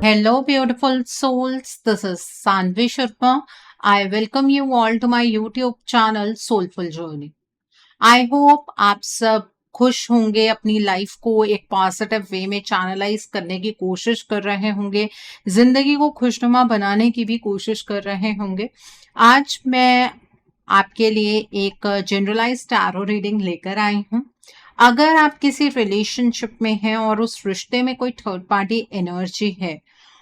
Hello, beautiful souls. This is Sanvi Sharma. I welcome you all to my YouTube channel Soulful Journey. I hope आप सब खुश होंगे, अपनी life को एक पॉजिटिव वे में चैनलाइज करने की कोशिश कर रहे होंगे, जिंदगी को खुशनुमा बनाने की भी कोशिश कर रहे होंगे। आज मैं आपके लिए एक जनरलाइज टैरो रीडिंग लेकर आई हूँ। अगर आप किसी रिलेशनशिप में हैं और उस रिश्ते में कोई थर्ड पार्टी एनर्जी है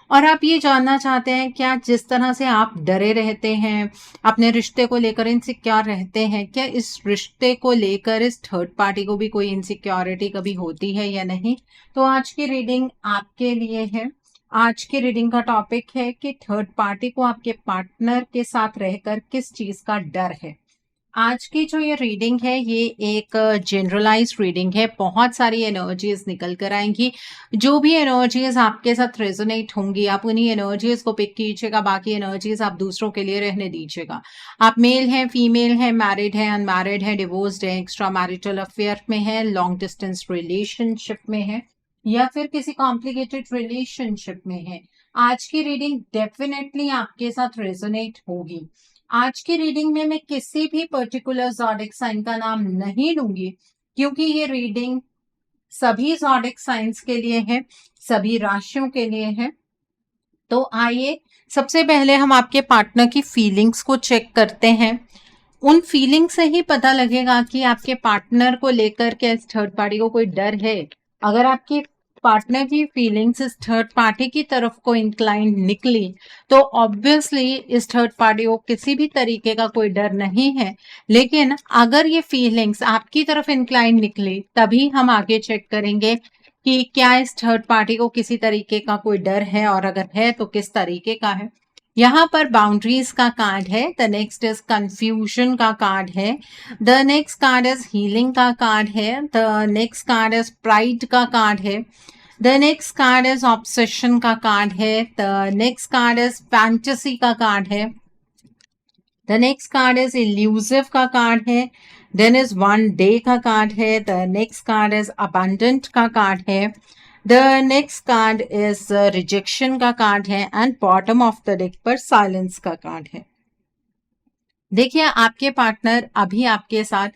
और आप ये जानना चाहते हैं क्या जिस तरह से आप डरे रहते हैं, अपने रिश्ते को लेकर इनसिक्योर रहते हैं, क्या इस रिश्ते को लेकर इस थर्ड पार्टी को भी कोई इनसिक्योरिटी कभी होती है या नहीं? तो आज की रीडिंग आपके लिए है। आज की रीडिंग का टॉपिक है कि थर्ड पार्टी को आपके पार्टनर के साथ रहकर किस चीज का डर है। आज की जो ये रीडिंग है ये एक जनरलाइज रीडिंग है। बहुत सारी एनर्जीज निकल कर आएंगी। जो भी एनर्जीज आपके साथ रेजोनेट होंगी आप उन्हीं एनर्जीज को पिक कीजिएगा, बाकी एनर्जीज आप दूसरों के लिए रहने दीजिएगा। आप मेल हैं, फीमेल हैं, मैरिड हैं, अनमैरिड हैं, डिवोर्स्ड हैं, एक्स्ट्रा मैरिटल अफेयर में है, लॉन्ग डिस्टेंस रिलेशनशिप में है या फिर किसी कॉम्प्लिकेटेड रिलेशनशिप में है, आज की रीडिंग डेफिनेटली आपके साथ रेजोनेट होगी। आज की रीडिंग में मैं किसी भी पर्टिकुलर ज़ोडिक साइन का नाम नहीं लूंगी क्योंकि ये रीडिंग सभी ज़ोडिक साइंस के लिए है, सभी राशियों के लिए है। तो आइए सबसे पहले हम आपके पार्टनर की फीलिंग्स को चेक करते हैं। उन फीलिंग से ही पता लगेगा कि आपके पार्टनर को लेकर के इस थर्ड पार्टी को कोई डर है। अगर आपकी पार्टनर की फीलिंग्स इस थर्ड पार्टी की तरफ को इंक्लाइंड निकली तो ऑब्वियसली इस थर्ड पार्टी को किसी भी तरीके का कोई डर नहीं है। लेकिन अगर ये फीलिंग्स आपकी तरफ इंक्लाइंड निकली तभी हम आगे चेक करेंगे कि क्या इस थर्ड पार्टी को किसी तरीके का कोई डर है और अगर है तो किस तरीके का है। यहाँ पर बाउंड्रीज का कार्ड है, द नेक्स्ट इज कंफ्यूजन का कार्ड है, the next card is healing का कार्ड है, the next card is pride का कार्ड है, the next card is obsession का कार्ड है, the next card is fantasy का कार्ड है, the next card is elusive का कार्ड है, देन इज वन डे का कार्ड है, the next card is abundant का कार्ड है, the next card is rejection का कार्ड है and bottom of the deck पर साइलेंस का कार्ड है। देखिए आपके पार्टनर अभी आपके साथ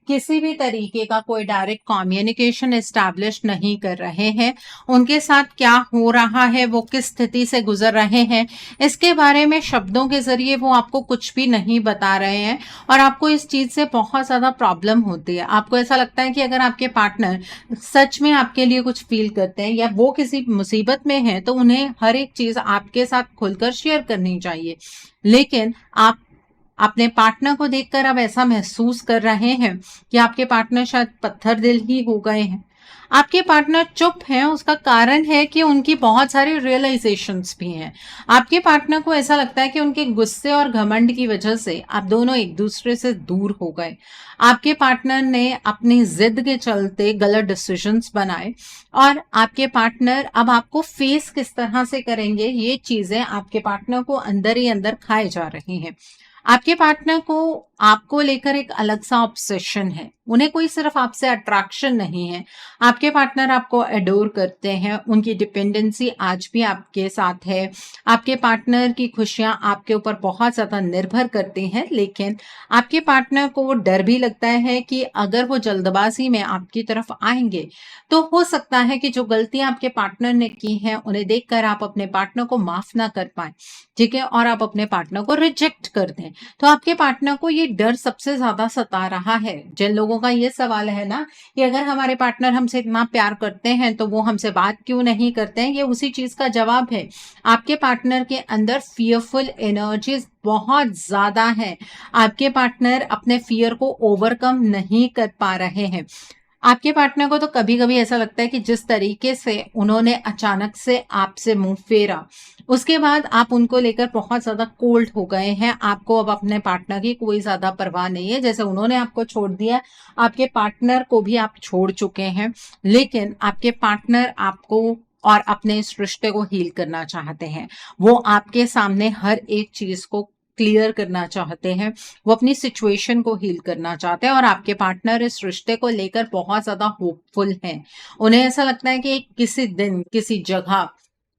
किसी भी तरीके का कोई डायरेक्ट कम्युनिकेशन एस्टैब्लिश नहीं कर रहे हैं। उनके साथ क्या हो रहा है, वो किस स्थिति से गुजर रहे हैं, इसके बारे में शब्दों के जरिए वो आपको कुछ भी नहीं बता रहे हैं और आपको इस चीज़ से बहुत ज़्यादा प्रॉब्लम होती है। आपको ऐसा लगता है कि अगर आपके पार्टनर सच में आपके लिए कुछ फील करते हैं या वो किसी मुसीबत में है तो उन्हें हर एक चीज़ आपके साथ खुलकर शेयर करनी चाहिए। लेकिन आप अपने पार्टनर को देखकर अब ऐसा महसूस कर रहे हैं कि आपके पार्टनर शायद पत्थर दिल ही हो गए हैं। आपके पार्टनर चुप हैं, उसका कारण है कि उनकी बहुत सारी रियलाइजेशंस भी हैं। आपके पार्टनर को ऐसा लगता है कि उनके गुस्से और घमंड की वजह से आप दोनों एक दूसरे से दूर हो गए। आपके पार्टनर ने अपनी जिद के चलते गलत डिसीजंस बनाए और आपके पार्टनर अब आपको फेस किस तरह से करेंगे ये चीजें आपके पार्टनर को अंदर ही अंदर खाए जा रही हैं। आपके पार्टनर को आपको लेकर एक अलग सा ऑब्सेशन है। उन्हें कोई सिर्फ आपसे अट्रैक्शन नहीं है, आपके पार्टनर आपको एडोर करते हैं, उनकी डिपेंडेंसी आज भी आपके साथ है। आपके पार्टनर की खुशियां आपके ऊपर बहुत ज़्यादा निर्भर करती हैं। लेकिन आपके पार्टनर को वो डर भी लगता है कि अगर वो जल्दबाजी में आपकी तरफ आएंगे तो हो सकता है कि जो गलतियां आपके पार्टनर ने की हैं उन्हें देखकर आप अपने पार्टनर को माफ ना कर पाए, ठीक है, और आप अपने पार्टनर को रिजेक्ट कर दें। तो आपके पार्टनर को ये डर सबसे ज्यादा सता रहा है। जिन लोगों का ये सवाल है ना कि अगर हमारे पार्टनर हमसे इतना प्यार करते हैं तो वो हमसे बात क्यों नहीं करते हैं, ये उसी चीज का जवाब है। आपके पार्टनर के अंदर फियरफुल एनर्जीज बहुत ज्यादा है। आपके पार्टनर अपने फियर को ओवरकम नहीं कर पा रहे हैं। आपके पार्टनर को तो कभी कभी ऐसा लगता है कि जिस तरीके से उन्होंने अचानक से आपसे मुंह फेरा उसके बाद आप उनको लेकर बहुत ज्यादा कोल्ड हो गए हैं। आपको अब अपने पार्टनर की कोई ज्यादा परवाह नहीं है। जैसे उन्होंने आपको छोड़ दिया आपके पार्टनर को भी आप छोड़ चुके हैं। लेकिन आपके पार्टनर आपको और अपने इस रिश्ते को हील करना चाहते हैं। वो आपके सामने हर एक चीज को क्लियर करना चाहते हैं, वो अपनी सिचुएशन को हील करना चाहते हैं और आपके पार्टनर इस रिश्ते को लेकर बहुत ज्यादा होपफुल हैं। उन्हें ऐसा लगता है कि किसी दिन किसी जगह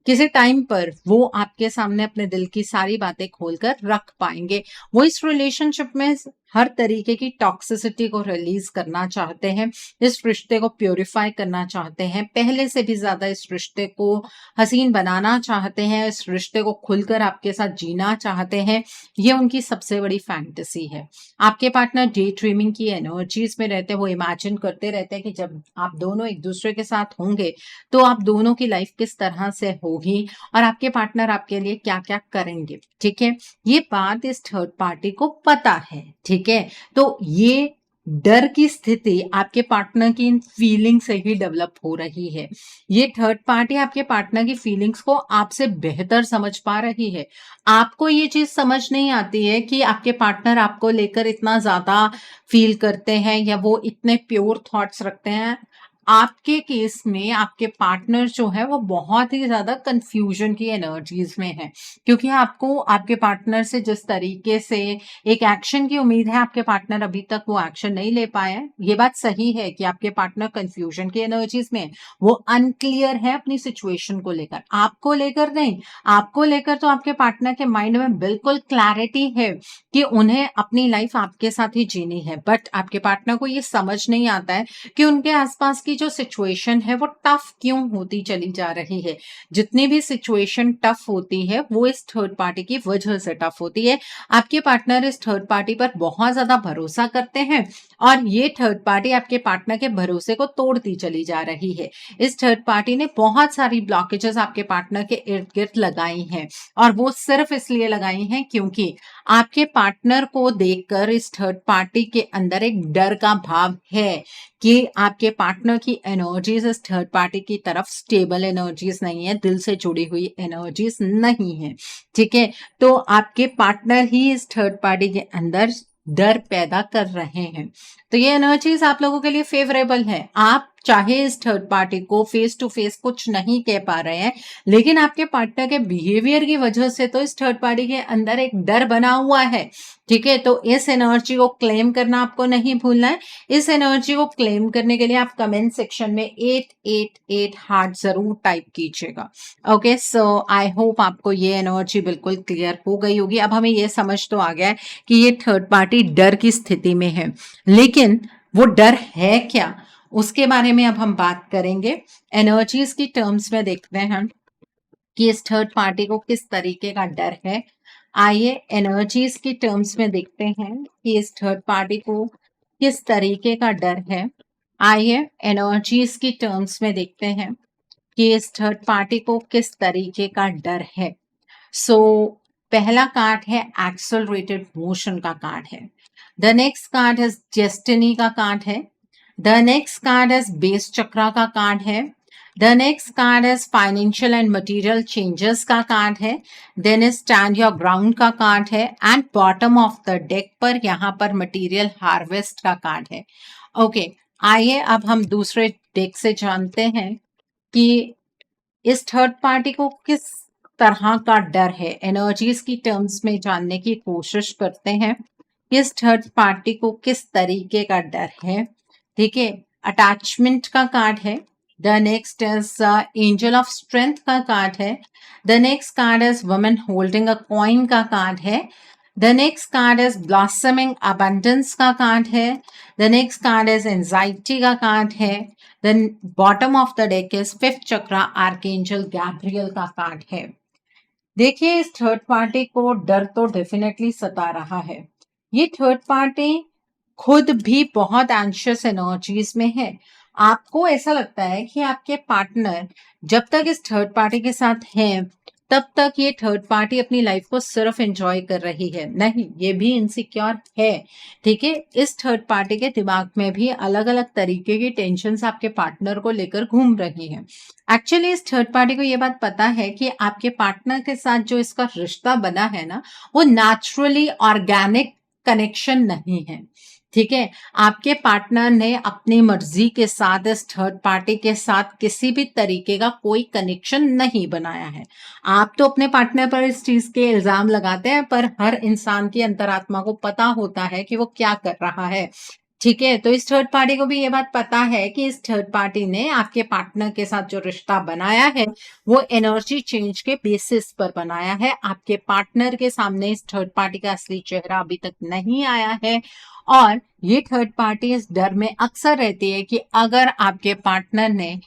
किसी टाइम पर वो आपके सामने अपने दिल की सारी बातें खोलकर रख पाएंगे। वो इस रिलेशनशिप में हर तरीके की टॉक्सिसिटी को रिलीज करना चाहते हैं, इस रिश्ते को प्योरीफाई करना चाहते हैं, पहले से भी ज्यादा इस रिश्ते को हसीन बनाना चाहते हैं, इस रिश्ते को खुलकर आपके साथ जीना चाहते हैं। ये उनकी सबसे बड़ी फैंटेसी है। आपके पार्टनर डे ड्रीमिंग की एनर्जीज में रहते हैं, वो इमेजिन करते रहते हैं कि जब आप दोनों एक दूसरे के साथ होंगे तो आप दोनों की लाइफ किस तरह से होगी और आपके पार्टनर आपके लिए क्या क्या करेंगे। ठीक है, ये बात इस थर्ड पार्टी को पता है। ठीक है, तो ये डर की स्थिति आपके पार्टनर की इन फीलिंग से ही डेवलप हो रही है। ये थर्ड पार्टी आपके पार्टनर की फीलिंग्स को आपसे बेहतर समझ पा रही है। आपको ये चीज समझ नहीं आती है कि आपके पार्टनर आपको लेकर इतना ज्यादा फील करते हैं या वो इतने प्योर थॉट्स रखते हैं। आपके केस में आपके पार्टनर जो है वो बहुत ही ज्यादा कंफ्यूजन की एनर्जीज में है, क्योंकि आपको आपके पार्टनर से जिस तरीके से एक एक्शन की उम्मीद है, आपके पार्टनर अभी तक वो एक्शन नहीं ले पाए हैं। ये बात सही है कि आपके पार्टनर कंफ्यूजन की एनर्जीज में है, वो अनक्लियर है अपनी सिचुएशन को लेकर, आपको लेकर नहीं। आपको लेकर तो आपके पार्टनर के माइंड में बिल्कुल क्लैरिटी है कि उन्हें अपनी लाइफ आपके साथ ही जीनी है, बट आपके पार्टनर को ये समझ नहीं आता है कि उनके आसपास की जो सिचुएशन है वो टफ क्यों होती चली जा रही है। जितनी भी सिचुएशन टफ होती है वो इस थर्ड पार्टी की वजह से टफ होती है। आपके पार्टनर इस थर्ड पार्टी पर बहुत ज्यादा भरोसा करते हैं और ये थर्ड पार्टी आपके पार्टनर के भरोसे को तोड़ती चली जा रही है। इस थर्ड पार्टी ने बहुत सारी ब्लॉकेजेस आपके पार्टनर के इर्द गिर्द लगाई हैं, और वो सिर्फ इसलिए लगाई हैं क्योंकि आपके पार्टनर को देखकर इस थर्ड पार्टी के अंदर एक डर का भाव है कि आपके पार्टनर की एनर्जीज इस थर्ड पार्टी की तरफ स्टेबल एनर्जीज नहीं है, दिल से जुड़ी हुई एनर्जीज नहीं है। ठीक है, तो आपके पार्टनर ही इस थर्ड पार्टी के अंदर डर पैदा कर रहे हैं। तो ये एनर्जीज आप लोगों के लिए फेवरेबल है। आप चाहे इस थर्ड पार्टी को फेस टू फेस कुछ नहीं कह पा रहे हैं, लेकिन आपके पार्टनर के बिहेवियर की वजह से तो इस थर्ड पार्टी के अंदर एक डर बना हुआ है। ठीक है, तो इस एनर्जी को क्लेम करना आपको नहीं भूलना है। इस एनर्जी को क्लेम करने के लिए आप कमेंट सेक्शन में 888 हार्ट जरूर टाइप कीजिएगा। ओके, सो आई होप आपको ये एनर्जी बिल्कुल क्लियर हो गई होगी। अब हमें ये समझ तो आ गया है कि ये थर्ड पार्टी डर की स्थिति में है, लेकिन वो डर है क्या, उसके बारे में अब हम बात करेंगे। एनर्जीज की टर्म्स में देखते हैं कि इस थर्ड पार्टी को किस तरीके का डर है। आइए एनर्जीज की टर्म्स में देखते हैं कि इस थर्ड पार्टी को किस तरीके का डर है। आइए एनर्जीज की टर्म्स में देखते हैं कि इस थर्ड पार्टी को किस तरीके का डर है। सो पहला कार्ड है एक्सेलरेटेड मोशन का कार्ड है। द नेक्स्ट कार्ड है डेस्टिनी का कार्ड है। द नेक्स्ट कार्ड है बेस चक्रा का कार्ड है। द नेक्स्ट कार्ड है फाइनेंशियल एंड मटेरियल चेंजेस का कार्ड है। Then is stand your ground का कार्ड है, and bottom of the deck पर यहाँ पर मटेरियल हार्वेस्ट का कार्ड है। ओके, आइए अब हम दूसरे डेक से जानते हैं कि इस थर्ड पार्टी को किस तरह का डर है। एनर्जीज की टर्म्स में जानने की कोशिश करते हैं, इस थर्ड पार्टी को किस तरीके का डर है। ठीक है, अटैचमेंट का कार्ड है। The next is angel of strength का कार्ड है। The next card is women holding a coin का कार्ड है। The next card is blossoming abundance का कार्ड है। The next card is anxiety का कार्ड है। Then bottom of the deck is fifth chakra archangel Gabriel का card है। देखिए, इस थर्ड पार्टी को डर तो डेफिनेटली सता रहा है। ये थर्ड पार्टी खुद भी बहुत एंशियस एनर्जीज में है। आपको ऐसा लगता है कि आपके पार्टनर जब तक इस थर्ड पार्टी के साथ हैं तब तक ये थर्ड पार्टी अपनी लाइफ को सिर्फ एंजॉय कर रही है। नहीं, ये भी इनसिक्योर है। ठीक है, इस थर्ड पार्टी के दिमाग में भी अलग अलग तरीके की टेंशन्स आपके पार्टनर को लेकर घूम रही हैं। एक्चुअली इस थर्ड पार्टी को ये बात पता है कि आपके पार्टनर के साथ जो इसका रिश्ता बना है ना, वो नेचुरली ऑर्गेनिक कनेक्शन नहीं है। ठीक है, आपके पार्टनर ने अपनी मर्जी के साथ इस थर्ड पार्टी के साथ किसी भी तरीके का कोई कनेक्शन नहीं बनाया है। आप तो अपने पार्टनर पर इस चीज के इल्जाम लगाते हैं, पर हर इंसान की अंतरात्मा को पता होता है कि वो क्या कर रहा है। ठीक है, तो इस थर्ड पार्टी को भी ये बात पता है कि इस थर्ड पार्टी ने आपके पार्टनर के साथ जो रिश्ता बनाया है वो एनर्जी चेंज के बेसिस पर बनाया है। आपके पार्टनर के सामने इस थर्ड पार्टी का असली चेहरा अभी तक नहीं आया है और ये थर्ड पार्टी इस डर में अक्सर रहती है कि अगर आपके पार्टनर ने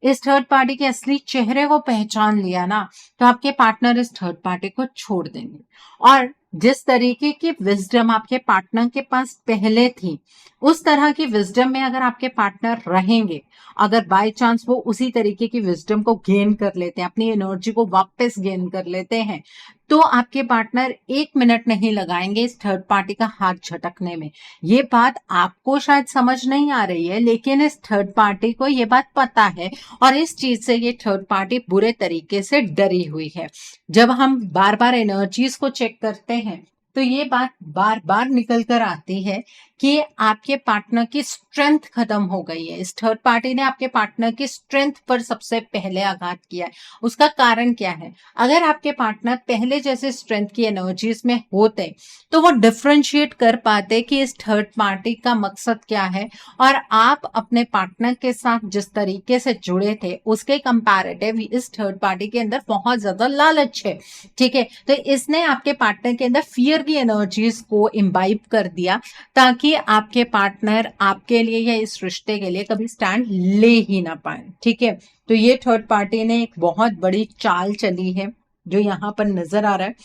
इस थर्ड पार्टी के असली चेहरे को पहचान लिया ना, तो आपके पार्टनर इस थर्ड पार्टी को छोड़ देंगे। और जिस तरीके की विजडम आपके पार्टनर के पास पहले थी, उस तरह की विजडम में अगर आपके पार्टनर रहेंगे, अगर बाय चांस वो उसी तरीके की विजडम को गेन कर लेते हैं, अपनी एनर्जी को वापस गेन कर लेते हैं, तो आपके पार्टनर 1 मिनट नहीं लगाएंगे इस थर्ड पार्टी का हाथ झटकने में। ये बात आपको शायद समझ नहीं आ रही है, लेकिन इस थर्ड पार्टी को ये बात पता है और इस चीज से ये थर्ड पार्टी बुरे तरीके से डरी हुई है। जब हम बार बार एनर्जीज को चेक करते हैं तो ये बात बार बार निकल कर आती है कि आपके पार्टनर की स्ट्रेंथ खत्म हो गई है। इस थर्ड पार्टी ने आपके पार्टनर की स्ट्रेंथ पर सबसे पहले आघात किया है। उसका कारण क्या है? अगर आपके पार्टनर पहले जैसे स्ट्रेंथ की एनर्जीज में होते तो वो डिफरेंशिएट कर पाते कि इस थर्ड पार्टी का मकसद क्या है और आप अपने पार्टनर के साथ जिस तरीके से जुड़े थे उसके कंपैरेटिव इस थर्ड पार्टी के अंदर बहुत ज्यादा लालच है। ठीक है, तो इसने आपके पार्टनर के अंदर फियर की एनर्जीज को इम्बाइब कर दिया ताकि आपके पार्टनर आपके लिए या इस रिश्ते के लिए कभी स्टैंड ले ही ना पाए। ठीक है, तो ये थर्ड पार्टी ने एक बहुत बड़ी चाल चली है जो यहाँ पर नजर आ रहा है।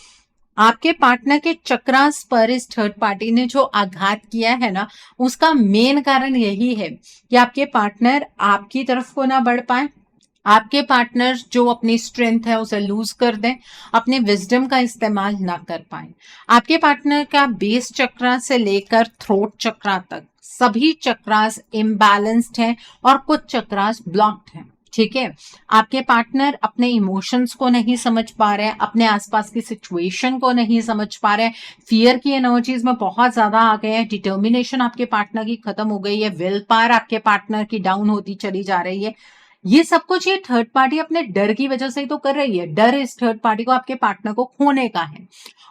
आपके पार्टनर के चक्रास पर इस थर्ड पार्टी ने जो आघात किया है ना, उसका मेन कारण यही है कि आपके पार्टनर आपकी तरफ को ना बढ़ पाए, आपके पार्टनर जो अपनी स्ट्रेंथ है उसे लूज कर दें, अपने विजडम का इस्तेमाल ना कर पाए। आपके पार्टनर का बेस चक्रा से लेकर थ्रोट चक्रा तक सभी चक्रास इम्बैलेंस्ड हैं और कुछ चक्रास ब्लॉक्ड हैं। ठीक है, आपके पार्टनर अपने इमोशंस को नहीं समझ पा रहे हैं, अपने आसपास की सिचुएशन को नहीं समझ पा रहे हैं, फियर की एनर्जीज में बहुत ज्यादा आ गए हैं, डिटर्मिनेशन आपके पार्टनर की खत्म हो गई है, विल पावर आपके पार्टनर की डाउन होती चली जा रही है। ये सब कुछ ये थर्ड पार्टी अपने डर की वजह से ही तो कर रही है। डर इस थर्ड पार्टी को आपके पार्टनर को खोने का है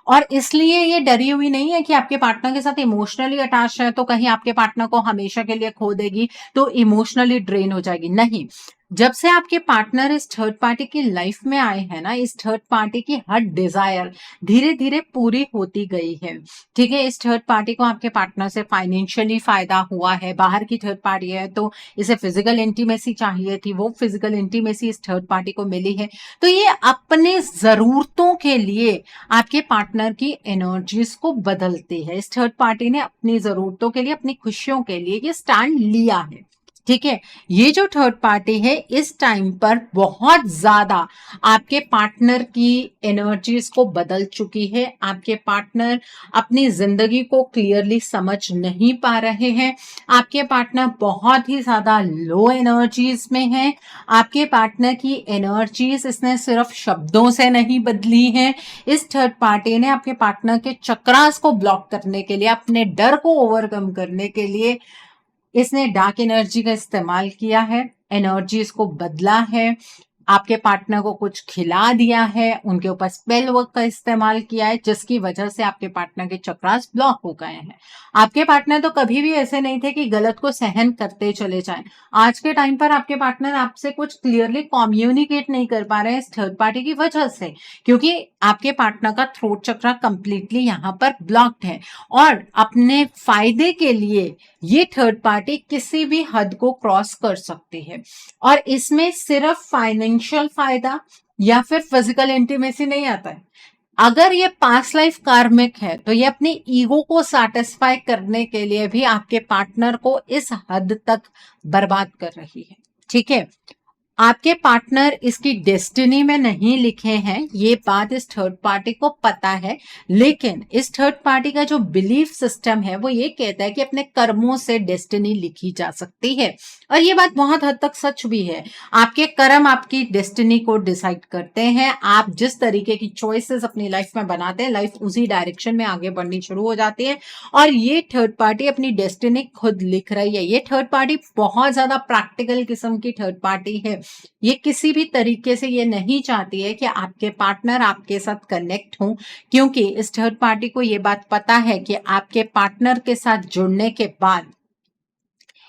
और इसलिए ये डरी हुई नहीं है कि आपके पार्टनर के साथ इमोशनली अटैच है तो कहीं आपके पार्टनर को हमेशा के लिए खो देगी तो इमोशनली ड्रेन हो जाएगी। नहीं, जब से आपके पार्टनर इस थर्ड पार्टी की लाइफ में आए हैं ना, इस थर्ड पार्टी की हर डिजायर धीरे धीरे पूरी होती गई है। ठीक है, इस थर्ड पार्टी को आपके पार्टनर से फाइनेंशियली फायदा हुआ है। बाहर की थर्ड पार्टी है तो इसे फिजिकल इंटीमेसी चाहिए थी, वो फिजिकल इंटीमेसी इस थर्ड पार्टी को मिली है। तो ये अपने जरूरतों के लिए आपके पार्टनर की एनर्जीज को बदलती है। इस थर्ड पार्टी ने अपनी जरूरतों के लिए, अपनी खुशियों के लिए ये स्टैंड लिया है। ठीक है, ये जो थर्ड पार्टी है इस टाइम पर बहुत ज्यादा आपके पार्टनर की एनर्जीज को बदल चुकी है। आपके पार्टनर अपनी जिंदगी को क्लियरली समझ नहीं पा रहे हैं। आपके पार्टनर बहुत ही ज्यादा लो एनर्जीज में है। आपके पार्टनर की एनर्जीज इसने सिर्फ शब्दों से नहीं बदली हैं। इस थर्ड पार्टी ने आपके पार्टनर के चक्रास को ब्लॉक करने के लिए, अपने डर को ओवरकम करने के लिए इसने डार्क एनर्जी का इस्तेमाल किया है, एनर्जीज को बदला है, आपके पार्टनर को कुछ खिला दिया है, उनके ऊपर स्पेल वर्क का इस्तेमाल किया है जिसकी वजह से आपके पार्टनर के चक्रास ब्लॉक हो गए हैं। आपके पार्टनर तो कभी भी ऐसे नहीं थे कि गलत को सहन करते चले जाएं। आज के टाइम पर आपके पार्टनर आपसे कुछ क्लियरली कम्युनिकेट नहीं कर पा रहे हैं इस थर्ड पार्टी की वजह से, क्योंकि आपके पार्टनर का थ्रोट चक्रा कंप्लीटली यहाँ पर ब्लॉक्ड है और अपने फायदे के लिए ये थर्ड पार्टी किसी भी हद को क्रॉस कर सकती है और इसमें सिर्फ फाइनेंशियल फायदा या फिर फिजिकल इंटीमेसी नहीं आता है। अगर ये पास्ट लाइफ कार्मिक है तो ये अपनी ईगो को सैटिस्फाई करने के लिए भी आपके पार्टनर को इस हद तक बर्बाद कर रही है। ठीक है, आपके पार्टनर इसकी डेस्टिनी में नहीं लिखे हैं, ये बात इस थर्ड पार्टी को पता है, लेकिन इस थर्ड पार्टी का जो बिलीफ सिस्टम है वो ये कहता है कि अपने कर्मों से डेस्टिनी लिखी जा सकती है और ये बात बहुत हद तक सच भी है। आपके कर्म आपकी डेस्टिनी को डिसाइड करते हैं। आप जिस तरीके की चॉइसेस अपनी लाइफ में बनाते हैं, लाइफ उसी डायरेक्शन में आगे बढ़नी शुरू हो जाती है और ये थर्ड पार्टी अपनी डेस्टिनी खुद लिख रही है। ये थर्ड पार्टी बहुत ज्यादा प्रैक्टिकल किस्म की थर्ड पार्टी है। ये किसी भी तरीके से ये नहीं चाहती है कि आपके पार्टनर आपके साथ कनेक्ट हो, क्योंकि इस थर्ड पार्टी को ये बात पता है कि आपके पार्टनर के साथ जुड़ने के बाद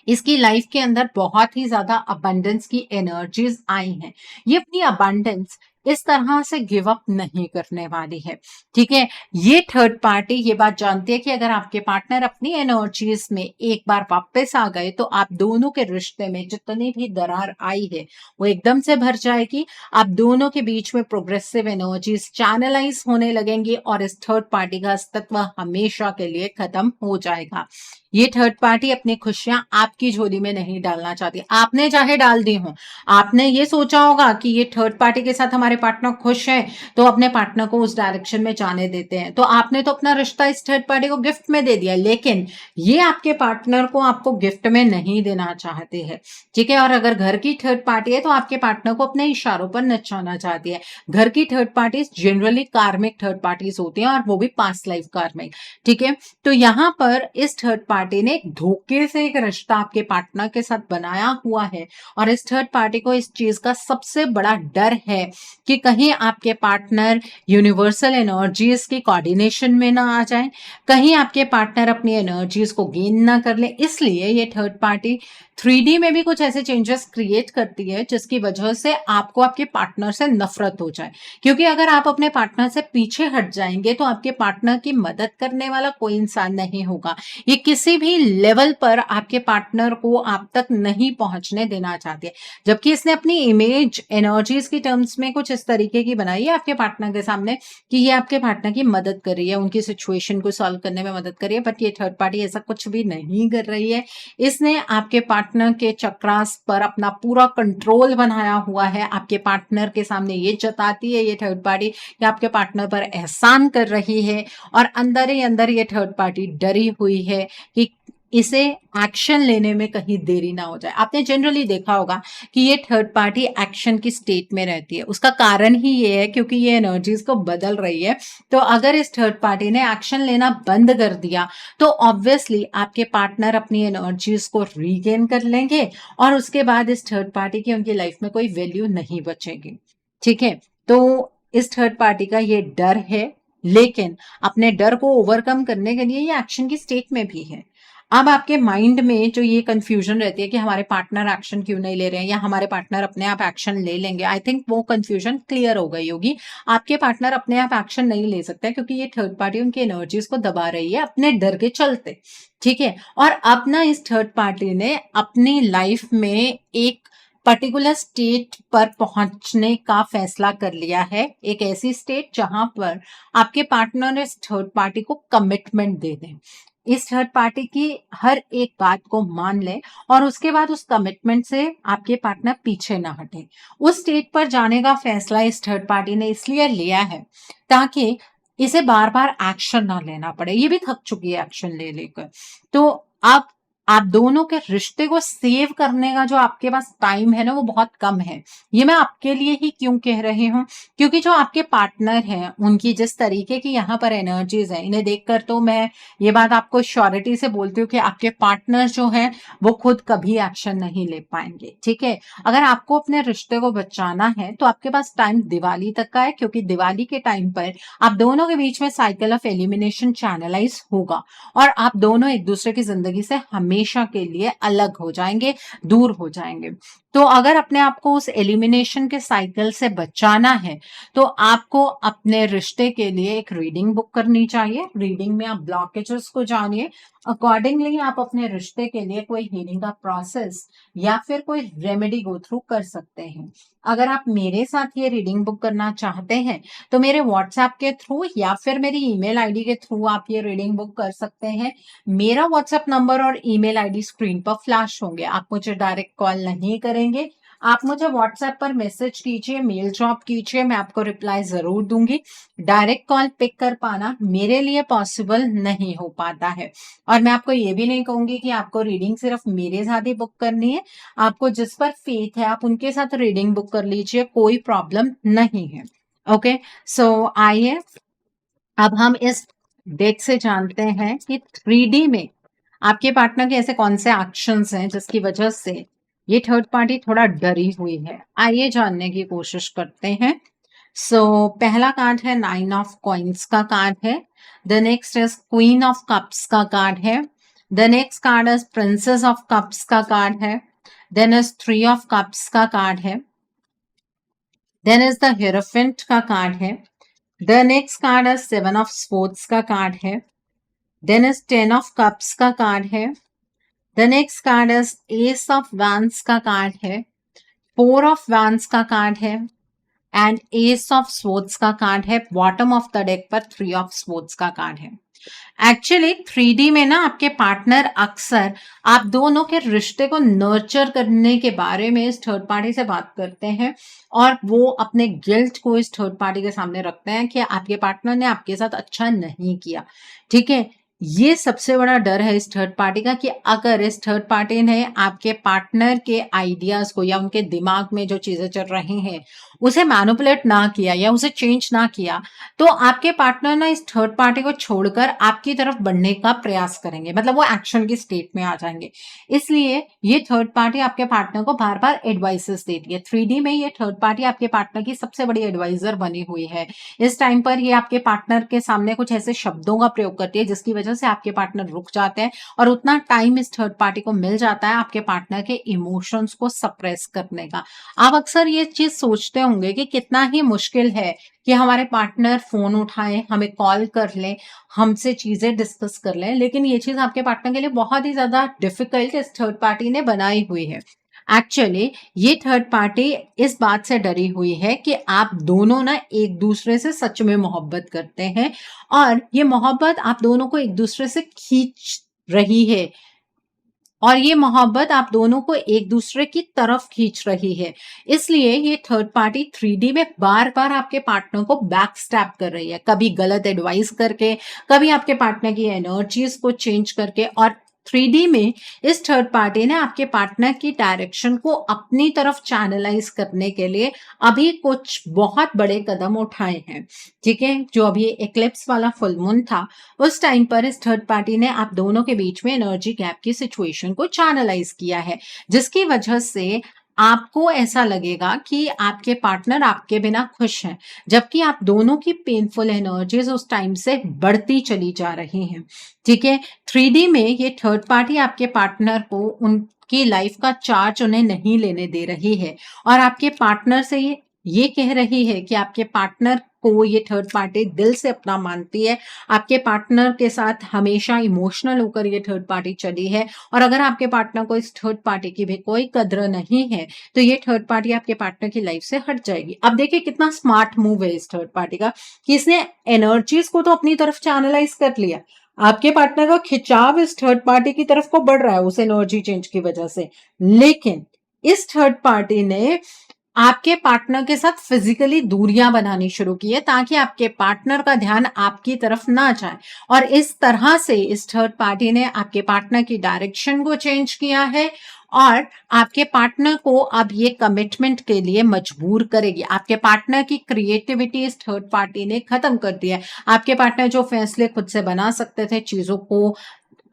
इसकी लाइफ के अंदर बहुत ही ज़्यादा अबंडेंस की एनर्जीज आई हैं। ये अपनी अबंडेंस इस तरह से गिव अप नहीं करने वाली है, ठीक है? ये थर्ड पार्टी ये बात जानती है कि अगर आपके पार्टनर अपनी एनर्जीज में एक बार वापस आ गए तो आप दोनों के रिश्ते में जितनी भी दरार आई है वो एकदम से भर जाएगी। आप दोनों के बीच में प्रोग्रेसिव एनर्जीज चैनलाइज होने लगेंगी और इस थर्ड पार्टी का अस्तित्व हमेशा के लिए खत्म हो जाएगा। ये थर्ड पार्टी अपनी खुशियां आपकी झोली में नहीं डालना चाहती, आपने चाहे डाल दी हो। आपने ये सोचा होगा कि ये थर्ड पार्टी के साथ हमारे पार्टनर खुश है तो अपने पार्टनर को उस डायरेक्शन में जाने देते हैं, तो आपने तो अपना रिश्ता इस थर्ड पार्टी को गिफ्ट में दे दिया, लेकिन ये आपके पार्टनर को आपको गिफ्ट में नहीं देना चाहते हैं, ठीक है? और अगर घर की थर्ड पार्टी है तो आपके पार्टनर को अपने इशारों पर नचाना चाहती है। घर की थर्ड पार्टी जनरली कार्मिक थर्ड पार्टीज होती हैं और वो भी पास्ट लाइफ कार्मिक, ठीक है? तो यहां पर इस थर्ड पार्टी ने धोखे से एक रिश्ता आपके पार्टनर के साथ बनाया हुआ है और इस थर्ड पार्टी को इस चीज का सबसे बड़ा डर है कि कहीं आपके पार्टनर यूनिवर्सल एनर्जीज की कोऑर्डिनेशन में ना आ जाए, कहीं आपके पार्टनर अपनी एनर्जीज को गेन ना कर ले। इसलिए ये थर्ड पार्टी 3D में भी कुछ ऐसे चेंजेस क्रिएट करती है जिसकी वजह से आपको आपके पार्टनर से नफरत हो जाए, क्योंकि अगर आप अपने पार्टनर से पीछे हट जाएंगे तो आपके पार्टनर की मदद करने वाला कोई इंसान नहीं होगा। ये किसी भी लेवल पर आपके पार्टनर को आप तक नहीं पहुंचने देना चाहती है, जबकि इसने अपनी इमेज एनर्जीज की टर्म्स में कुछ इस तरीके की बनाई है आपके पार्टनर के सामने कि ये आपके पार्टनर की मदद कर रही है, उनकी सिचुएशन को सॉल्व करने में मदद कर रही है, बट ये थर्ड पार्टी ऐसा कुछ भी नहीं कर रही है। इसने आपके पार्टनर के चक्रास पर अपना पूरा कंट्रोल बनाया हुआ है। आपके पार्टनर के सामने ये जताती है ये थर्ड पार्टी कि आपके पार्टनर पर एहसान कर रही है और अंदर ही अंदर ये थर्ड पार्टी डरी हुई है कि इसे एक्शन लेने में कहीं देरी ना हो जाए। आपने जनरली देखा होगा कि ये थर्ड पार्टी एक्शन की स्टेट में रहती है, उसका कारण ही ये है क्योंकि ये एनर्जीज को बदल रही है। तो अगर इस थर्ड पार्टी ने एक्शन लेना बंद कर दिया तो ऑब्वियसली आपके पार्टनर अपनी एनर्जीज को रीगेन कर लेंगे और उसके बाद इस थर्ड पार्टी की उनकी लाइफ में कोई वैल्यू नहीं बचेगी, ठीक है? तो इस थर्ड पार्टी का ये डर है, लेकिन अपने डर को ओवरकम करने के लिए ये एक्शन की स्टेट में भी है। अब आपके माइंड में जो ये कंफ्यूजन रहती है कि हमारे पार्टनर एक्शन क्यों नहीं ले रहे हैं या हमारे पार्टनर अपने आप एक्शन ले लेंगे, आई थिंक वो कंफ्यूजन क्लियर हो गई होगी। आपके पार्टनर अपने आप एक्शन नहीं ले सकते क्योंकि ये थर्ड पार्टी उनकी एनर्जीज को दबा रही है अपने डर के चलते, ठीक है? और अब ना इस थर्ड पार्टी ने अपनी लाइफ में एक पर्टिकुलर स्टेट पर पहुंचने का फैसला कर लिया है, एक ऐसी स्टेट जहां पर आपके पार्टनर इस थर्ड पार्टी को कमिटमेंट दे दें, इस थर्ड पार्टी की हर एक बात को मान ले और उसके बाद उस कमिटमेंट से आपके पार्टनर पीछे ना हटे। उस स्टेट पर जाने का फैसला इस थर्ड पार्टी ने इसलिए लिया है ताकि इसे बार बार एक्शन ना लेना पड़े, ये भी थक चुकी है एक्शन ले लेकर। तो अब आप दोनों के रिश्ते को सेव करने का जो आपके पास टाइम है ना वो बहुत कम है। ये मैं आपके लिए ही क्यों कह रही हूँ, क्योंकि जो आपके पार्टनर हैं उनकी जिस तरीके की यहाँ पर एनर्जीज है, इन्हें देखकर तो मैं ये बात आपको श्योरिटी से बोलती हूँ कि आपके पार्टनर जो है वो खुद कभी एक्शन नहीं ले पाएंगे, ठीक है? अगर आपको अपने रिश्ते को बचाना है तो आपके पास टाइम दिवाली तक का है, क्योंकि दिवाली के टाइम पर आप दोनों के बीच में साइकिल ऑफ एलिमिनेशन चैनलाइज होगा और आप दोनों एक दूसरे की जिंदगी से हमेशा के लिए अलग हो जाएंगे, दूर हो जाएंगे। तो अगर अपने आप को उस एलिमिनेशन के साइकिल से बचाना है तो आपको अपने रिश्ते के लिए एक रीडिंग बुक करनी चाहिए। रीडिंग में आप ब्लॉकेजेस को जानिए, अकॉर्डिंगली आप अपने रिश्ते के लिए कोई हीलिंग का प्रोसेस या फिर कोई रेमेडी गो थ्रू कर सकते हैं। अगर आप मेरे साथ ये रीडिंग बुक करना चाहते हैं तो मेरे व्हाट्सएप के थ्रू या फिर मेरी ईमेल आईडी के थ्रू आप ये रीडिंग बुक कर सकते हैं। मेरा व्हाट्सएप नंबर और ईमेल आईडी स्क्रीन पर फ्लैश होंगे, आप मुझे डायरेक्ट कॉल नहीं करेंगे, आप मुझे व्हाट्सएप पर मैसेज कीजिए, मेल ड्रॉप कीजिए, मैं आपको रिप्लाई जरूर दूंगी। डायरेक्ट कॉल पिक कर पाना मेरे लिए पॉसिबल नहीं हो पाता है और मैं आपको ये भी नहीं कहूंगी कि आपको रीडिंग सिर्फ मेरे साथ ही बुक करनी है। आपको जिस पर फेथ है आप उनके साथ रीडिंग बुक कर लीजिए, कोई प्रॉब्लम नहीं है। ओके, सो आइए अब हम इस डेक से जानते हैं कि 3D में आपके पार्टनर के ऐसे कौन से एक्शंस हैं जिसकी वजह से ये थर्ड पार्टी थोड़ा डरी हुई है। आइए जानने की कोशिश करते हैं। सो पहला कार्ड है 9 ऑफ कॉइन्स का कार्ड है। The next is queen of cups का कार्ड है। The next card is princess of cups का कार्ड है, देन इज 3 ऑफ कप्स का कार्ड है, देन इज द हियरोफेंट का कार्ड है, the next card is 7 of sports का कार्ड है, देन इज 10 ऑफ कप्स का कार्ड है, the next card is S of vents का कार्ड है, 4 ऑफ वैंस का कार्ड है एंड एस ऑफ स्पोर्ट्स का कार्ड है। बॉटम ऑफ द डेक पर 3 ऑफ स्पोर्ट्स का कार्ड है। एक्चुअली 3D में ना आपके पार्टनर अक्सर आप दोनों के रिश्ते को नर्चर करने के बारे में इस थर्ड पार्टी से बात करते हैं और वो अपने गिल्ट को इस थर्ड पार्टी के सामने रखते हैं कि आपके पार्टनर ने आपके साथ अच्छा नहीं किया। ठीक है, ये सबसे बड़ा डर है इस थर्ड पार्टी का कि अगर इस थर्ड पार्टी ने आपके पार्टनर के आइडियाज को या उनके दिमाग में जो चीजें चल रही हैं उसे मैनिपुलेट ना किया या उसे चेंज ना किया, तो आपके पार्टनर ना इस थर्ड पार्टी को छोड़कर आपकी तरफ बढ़ने का प्रयास करेंगे, मतलब वो एक्शन की स्टेट में आ जाएंगे। इसलिए ये थर्ड पार्टी आपके पार्टनर को बार बार एडवाइसेस देती है। 3D में ये थर्ड पार्टी आपके पार्टनर की सबसे बड़ी एडवाइजर बनी हुई है। इस टाइम पर ये आपके पार्टनर के सामने कुछ ऐसे शब्दों का प्रयोग करती है जिसकी वजह से आपके पार्टनर रुक जाते हैं और उतना टाइम इस थर्ड पार्टी को मिल जाता है आपके पार्टनर के इमोशंस को सप्रेस करने का। आप अक्सर ये चीज सोचते होंगे कि कितना ही मुश्किल है कि हमारे पार्टनर फोन उठाएं, हमें कॉल कर लें, हमसे चीजें डिस्कस कर लें, लेकिन ये चीज आपके पार्टनर के लिए बहुत ही ज्यादा डिफिकल्ट इस थर्ड पार्टी ने बनाई हुई है। एक्चुअली ये थर्ड पार्टी इस बात से डरी हुई है कि आप दोनों ना एक दूसरे से सच में मोहब्बत करते हैं और ये मोहब्बत आप दोनों को एक दूसरे से खींच रही है और ये मोहब्बत आप दोनों को एक दूसरे की तरफ खींच रही है। इसलिए ये थर्ड पार्टी 3D में बार बार आपके पार्टनर को बैक स्टैप कर रही है, कभी गलत एडवाइस करके, कभी आपके पार्टनर की एनर्जीज को चेंज करके। और 3D में इस थर्ड पार्टी ने आपके पार्टनर की डायरेक्शन को अपनी तरफ चैनलाइज करने के लिए अभी कुछ बहुत बड़े कदम उठाए हैं। ठीक है, जो अभी एक्लिप्स वाला फुल मून था उस टाइम पर इस थर्ड पार्टी ने आप दोनों के बीच में एनर्जी गैप की सिचुएशन को चैनलाइज किया है, जिसकी वजह से आपको ऐसा लगेगा कि आपके पार्टनर आपके बिना खुश हैं, जबकि आप दोनों की पेनफुल एनर्जीज उस टाइम से बढ़ती चली जा रही हैं। ठीक है, 3D में ये थर्ड पार्टी आपके पार्टनर को उनकी लाइफ का चार्ज उन्हें नहीं लेने दे रही है और आपके पार्टनर से ये कह रही है कि आपके पार्टनर को ये थर्ड पार्टी दिल से अपना मानती है, आपके पार्टनर के साथ हमेशा इमोशनल होकर ये थर्ड पार्टी चली है और अगर आपके पार्टनर को इस थर्ड पार्टी की भी कोई कद्र नहीं है तो ये थर्ड पार्टी आपके पार्टनर की लाइफ से हट जाएगी। अब देखिए कितना स्मार्ट मूव है इस थर्ड पार्टी का कि इसने एनर्जीज को तो अपनी तरफ चैनलाइज कर लिया, आपके पार्टनर का खिंचाव इस थर्ड पार्टी की तरफ को बढ़ रहा है उस एनर्जी चेंज की वजह से, लेकिन इस थर्ड पार्टी ने आपके पार्टनर के साथ फिजिकली दूरियां बनानी शुरू की है ताकि आपके पार्टनर का ध्यान आपकी तरफ ना जाए और इस तरह से इस थर्ड पार्टी ने आपके पार्टनर की डायरेक्शन को चेंज किया है और आपके पार्टनर को अब ये कमिटमेंट के लिए मजबूर करेगी। आपके पार्टनर की क्रिएटिविटी इस थर्ड पार्टी ने खत्म कर दिया है। आपके पार्टनर जो फैसले खुद से बना सकते थे, चीजों को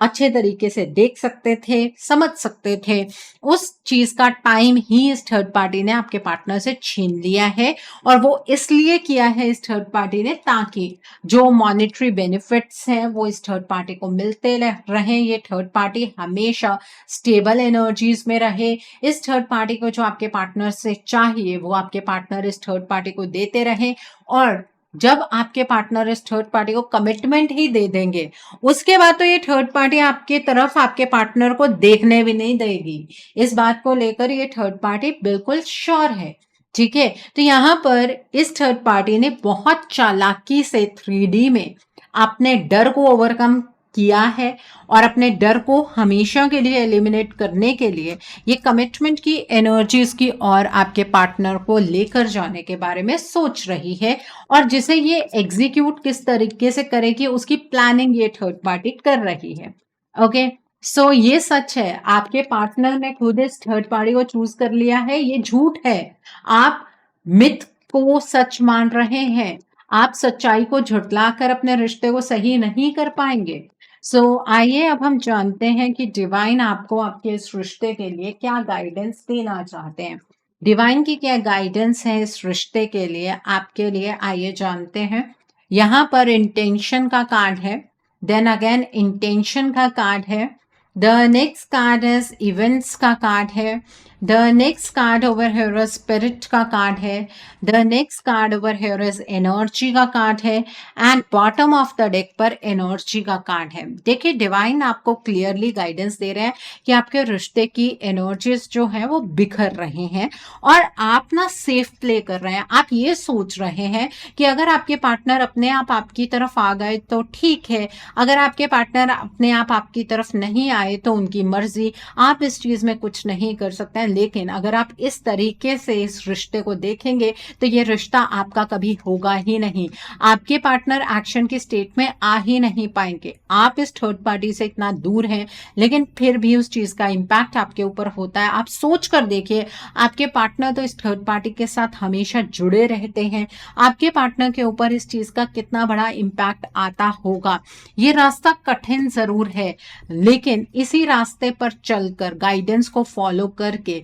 अच्छे तरीके से देख सकते थे, समझ सकते थे, उस चीज का टाइम ही इस थर्ड पार्टी ने आपके पार्टनर से छीन लिया है और वो इसलिए किया है इस थर्ड पार्टी ने ताकि जो मॉनेटरी बेनिफिट्स हैं वो इस थर्ड पार्टी को मिलते रहे, ये थर्ड पार्टी हमेशा स्टेबल एनर्जीज में रहे। इस थर्ड पार्टी को जो आपके पार्टनर से चाहिए वो आपके पार्टनर इस थर्ड पार्टी को देते रहे और जब आपके पार्टनर इस थर्ड पार्टी को कमिटमेंट ही दे देंगे उसके बाद तो ये थर्ड पार्टी आपके तरफ आपके पार्टनर को देखने भी नहीं देगी। इस बात को लेकर ये थर्ड पार्टी बिल्कुल श्योर है। ठीक है, तो यहां पर इस थर्ड पार्टी ने बहुत चालाकी से 3D में अपने डर को ओवरकम किया है और अपने डर को हमेशा के लिए एलिमिनेट करने के लिए ये कमिटमेंट की एनर्जीज की और आपके पार्टनर को लेकर जाने के बारे में सोच रही है और जिसे ये एग्जीक्यूट किस तरीके से करेगी उसकी प्लानिंग ये थर्ड पार्टी कर रही है। ओके, सो ये सच है, आपके पार्टनर ने खुद इस थर्ड पार्टी को चूज कर लिया है, ये झूठ है। आप मिथ को सच मान रहे हैं, आप सच्चाई को झुठलाकर अपने रिश्ते को सही नहीं कर पाएंगे। सो आइए अब हम जानते हैं कि डिवाइन आपको आपके इस रिश्ते के लिए क्या गाइडेंस देना चाहते हैं। डिवाइन की क्या गाइडेंस है इस रिश्ते के लिए आपके लिए, आइए जानते हैं। यहाँ पर इंटेंशन का कार्ड है, देन अगेन इंटेंशन का कार्ड है, the next card is events का कार्ड है। The next card over here is spirit का कार्ड है। The next card over here is energy का कार्ड है and bottom of the deck पर energy का कार्ड है। देखिए डिवाइन आपको क्लियरली गाइडेंस दे रहे हैं कि आपके रिश्ते की एनर्जीज जो है वो बिखर रहे हैं और आप ना सेफ प्ले कर रहे हैं। आप ये सोच रहे हैं कि अगर आपके पार्टनर अपने आप आपकी तरफ आ गए तो ठीक है, अगर आपके पार्टनर अपने आप आपकी तरफ नहीं आए तो उनकी मर्जी, आप इस चीज में कुछ नहीं कर सकते हैं। लेकिन अगर आप इस तरीके से इस रिश्ते को देखेंगे तो ये रिश्ता आपका कभी होगा ही नहीं। आपके पार्टनर एक्शन की स्टेट में आ ही नहीं पाएंगे। आप इस थर्ड पार्टी से इतना दूर हैं लेकिन फिर भी उस चीज का इंपैक्ट आपके ऊपर होता है। आप सोच कर देखिए, आपके पार्टनर तो इस थर्ड पार्टी के साथ हमेशा जुड़े रहते हैं, आपके पार्टनर के ऊपर इस चीज का कितना बड़ा इंपैक्ट आता होगा। ये रास्ता कठिन जरूर है लेकिन इसी रास्ते पर चलकर गाइडेंस को फॉलो करके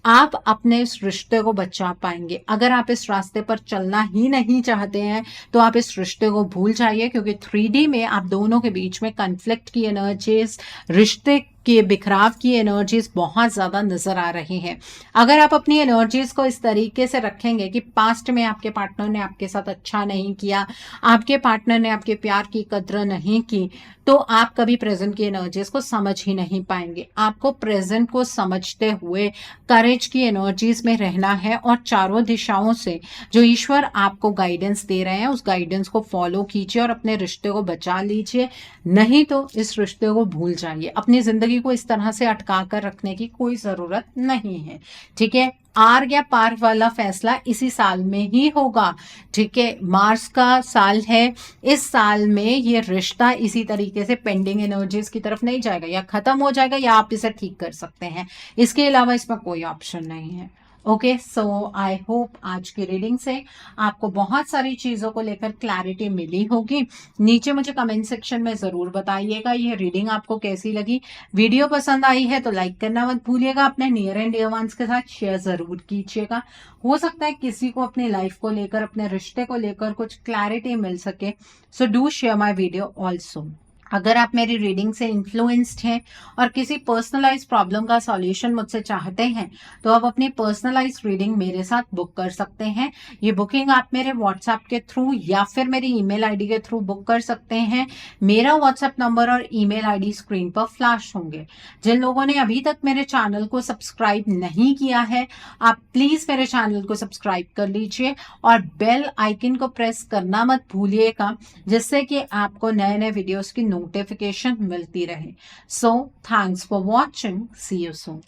आप अपने इस रिश्ते को बचा पाएंगे। अगर आप इस रास्ते पर चलना ही नहीं चाहते हैं तो आप इस रिश्ते को भूल जाइए, क्योंकि 3D में आप दोनों के बीच में कन्फ्लिक्ट की एनर्जीज, रिश्ते के बिखराव की एनर्जीज बहुत ज्यादा नजर आ रही हैं। अगर आप अपनी एनर्जीज को इस तरीके से रखेंगे कि पास्ट में आपके पार्टनर ने आपके साथ अच्छा नहीं किया, आपके पार्टनर ने आपके प्यार की कद्र नहीं की, तो आप कभी प्रेजेंट की एनर्जीज को समझ ही नहीं पाएंगे। आपको प्रेजेंट को समझते हुए करेज की एनर्जीज में रहना है और चारों दिशाओं से जो ईश्वर आपको गाइडेंस दे रहे हैं उस गाइडेंस को फॉलो कीजिए और अपने रिश्ते को बचा लीजिए। नहीं तो इस रिश्ते को भूल जाइए। अपनी जिंदगी को इस तरह से अटका कर रखने की कोई जरूरत नहीं है। ठीक है, आर या पार वाला फैसला इसी साल में ही होगा। ठीक है, मार्च का साल है, इस साल में ये रिश्ता इसी तरीके से पेंडिंग एनर्जीज की तरफ नहीं जाएगा, या खत्म हो जाएगा या आप इसे ठीक कर सकते हैं। इसके अलावा इसमें कोई ऑप्शन नहीं है। ओके, सो आई होप आज की रीडिंग से आपको बहुत सारी चीजों को लेकर क्लैरिटी मिली होगी। नीचे मुझे कमेंट सेक्शन में जरूर बताइएगा ये रीडिंग आपको कैसी लगी। वीडियो पसंद आई है तो लाइक करना मत भूलिएगा। अपने नियर एंड डियर वंस के साथ शेयर जरूर कीजिएगा। हो सकता है किसी को अपनी लाइफ को लेकर, अपने रिश्ते को लेकर कुछ क्लैरिटी मिल सके। So do share my video also. अगर आप मेरी रीडिंग से इन्फ्लुएंस्ड हैं और किसी पर्सनलाइज प्रॉब्लम का सॉल्यूशन मुझसे चाहते हैं तो आप अपनी पर्सनलाइज रीडिंग मेरे साथ बुक कर सकते हैं। ये बुकिंग आप मेरे व्हाट्सएप के थ्रू या फिर मेरी ईमेल आईडी के थ्रू बुक कर सकते हैं। मेरा व्हाट्सएप नंबर और ईमेल आईडी स्क्रीन पर फ्लैश होंगे। जिन लोगों ने अभी तक मेरे चैनल को सब्सक्राइब नहीं किया है, आप प्लीज मेरे चैनल को सब्सक्राइब कर लीजिए और बेल आइकन को प्रेस करना मत भूलिएगा, जिससे कि आपको नए नए वीडियोस की नोटिफिकेशन मिलती रहे। So thanks for watching, see you soon.